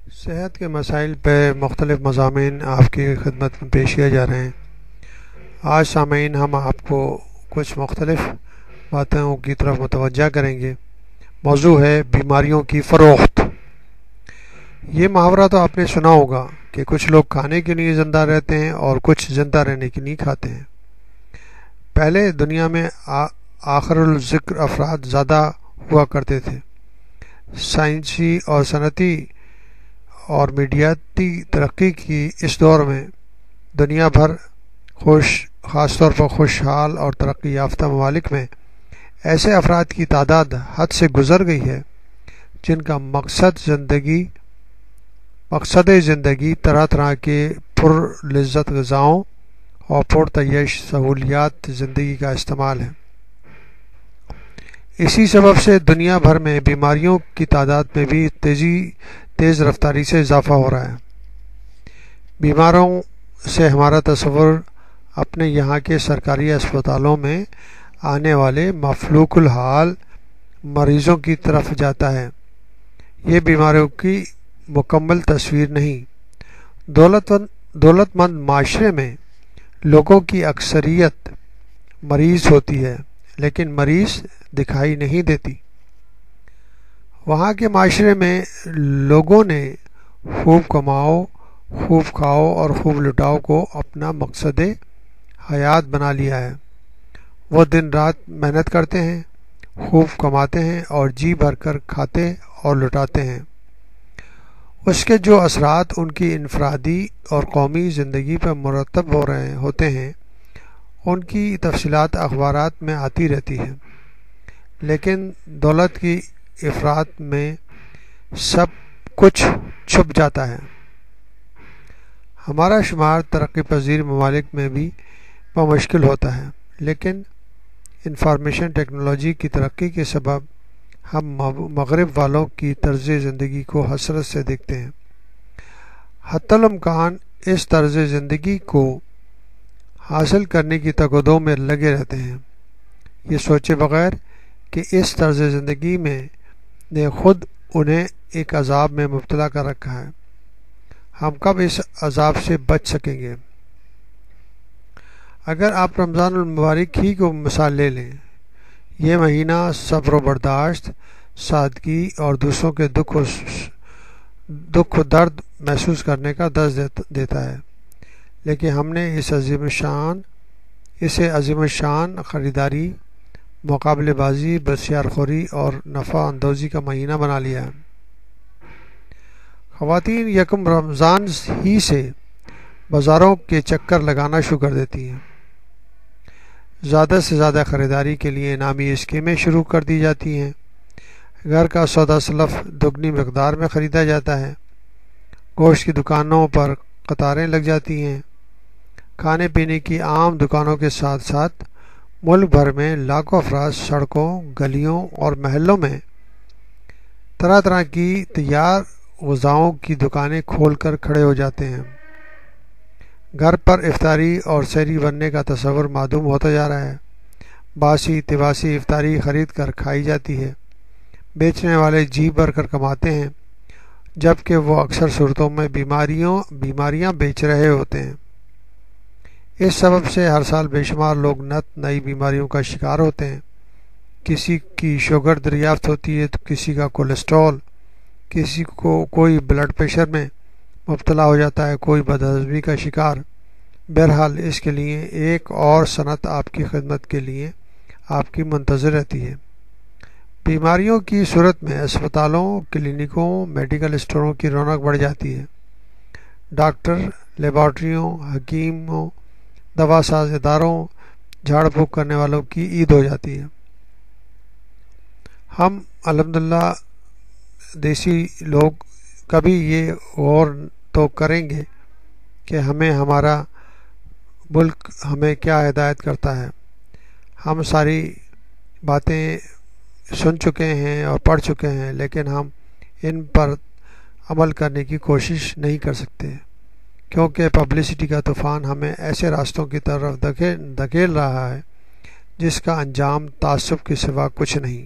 صحت کے مسائل پہ مختلف مضامین آپ کی خدمت میں پیش کیے جا رہے ہیں۔ آج سامعین ہم آپ کو کچھ مختلف باتوں کی طرف متوجہ کریں گے۔ موضوع ہے بیماریوں کی فروخت۔ یہ محاورہ تو آپ نے سنا ہوگا کہ کچھ لوگ کھانے کے لیے زندہ رہتے ہیں اور کچھ زندہ رہنے کے لیے کھاتے ہیں۔ پہلے دنیا میں آخر الذکر افراد زیادہ ہوا کرتے تھے۔ سائنسی اور صنعتی اور میڈیاتی ترقی کی اس دور میں دنیا بھر خاص طور پر خوشحال اور ترقی یافتہ ممالک میں ایسے افراد کی تعداد حد سے گزر گئی ہے جن کا مقصد زندگی طرح طرح کے پر لذت غذاؤں اور پرتعیش سہولیات زندگی کا استعمال ہے۔ اسی سبب سے دنیا بھر میں بیماریوں کی تعداد میں بھی تیز رفتاری سے اضافہ ہو رہا ہے۔ بیماروں سے ہمارا تصور اپنے یہاں کے سرکاری اسپتالوں میں آنے والے مفلوک الحال مریضوں کی طرف جاتا ہے۔ یہ بیماریوں کی مکمل تصویر نہیں۔ دولت مند معاشرے میں لوگوں کی اکثریت مریض ہوتی ہے لیکن مریض دکھائی نہیں دیتی۔ وہاں کے معاشرے میں لوگوں نے خوب کماؤ، خوب کھاؤ اور خوب لٹاؤ کو اپنا مقصد حیات بنا لیا ہے۔ وہ دن رات محنت کرتے ہیں، خوب کماتے ہیں اور جی بھر کر کھاتے اور لٹاتے ہیں۔ اس کے جو اثرات ان کی انفرادی اور قومی زندگی پر مرتب ہوتے ہیں ان کی تفصیلات اخبارات میں آتی رہتی ہیں، لیکن دولت کی افراط میں سب کچھ چھپ جاتا ہے۔ ہمارا شمار ترقی پذیر ممالک میں بھی بمشکل ہوتا ہے، لیکن انفارمیشن ٹیکنالوجی کی ترقی کے سبب ہم مغرب والوں کی طرز زندگی کو حسرت سے دیکھتے ہیں۔ حتی الامکان اس طرز زندگی کو حاصل کرنے کی تگودوں میں لگے رہتے ہیں، یہ سوچے بغیر کہ اس طرز زندگی نے خود انہیں ایک عذاب میں مبتلا کر رکھا ہے۔ ہم کب اس عذاب سے بچ سکیں گے؟ اگر آپ رمضان المبارک ہی کو مثال لے لیں، یہ مہینہ صبر و برداشت، سادگی اور دوسروں کے دکھ و درد محسوس کرنے کا درس دیتا ہے، لیکن ہم نے اسے عظیم الشان خریداری، مقابلے بازی، بسیار خوری اور نفع اندوزی کا مہینہ بنا لیا ہے۔ خواتین یکم رمضان ہی سے بازاروں کے چکر لگانا شروع کر دیتی ہیں۔ زیادہ سے زیادہ خریداری کے لیے انعامی اسکیمیں شروع کر دی جاتی ہیں۔ گھر کا سودا سلف دگنی مقدار میں خریدا جاتا ہے۔ گوشت کی دکانوں پر قطاریں لگ جاتی ہیں۔ کھانے پینے کی عام دکانوں کے ساتھ ساتھ ملک بھر میں لاکھوں افراد سڑکوں، گلیوں اور محلوں میں طرح طرح کی تیار غذاؤں کی دکانیں کھول کر کھڑے ہو جاتے ہیں۔ گھر پر افطاری اور سحری بننے کا تصور معدوم ہوتا جا رہا ہے۔ باسی تباسی افطاری خرید کر کھائی جاتی ہے۔ بیچنے والے جی بھر کر کماتے ہیں جبکہ وہ اکثر صورتوں میں بیماریاں بیچ رہے ہوتے ہیں۔ اس سبب سے ہر سال بے شمار لوگ نئی بیماریوں کا شکار ہوتے ہیں۔ کسی کی شوگر دریافت ہوتی ہے تو کسی کا کولیسٹرول، کسی کو کوئی بلڈ پریشر میں مبتلا ہو جاتا ہے، کوئی بدہضمی کا شکار۔ بہرحال اس کے لیے ایک اور صنعت آپ کی خدمت کے لیے آپ کی منتظر رہتی ہے۔ بیماریوں کی صورت میں اسپتالوں، کلینکوں، میڈیکل اسٹوروں کی رونق بڑھ جاتی ہے۔ ڈاکٹر، لیبارٹریوں، حکیموں، دوا ساز اداروں، جھاڑ پھونک کرنے والوں کی عید ہو جاتی ہے۔ ہم الحمدللہ دیسی لوگ کبھی یہ غور تو کریں گے کہ ہمارا ملک ہمیں کیا ہدایت کرتا ہے۔ ہم ساری باتیں سن چکے ہیں اور پڑھ چکے ہیں، لیکن ہم ان پر عمل کرنے کی کوشش نہیں کر سکتے کیونکہ پبلسٹی کا طوفان ہمیں ایسے راستوں کی طرف دھکیل رہا ہے جس کا انجام تعصب کے سوا کچھ نہیں۔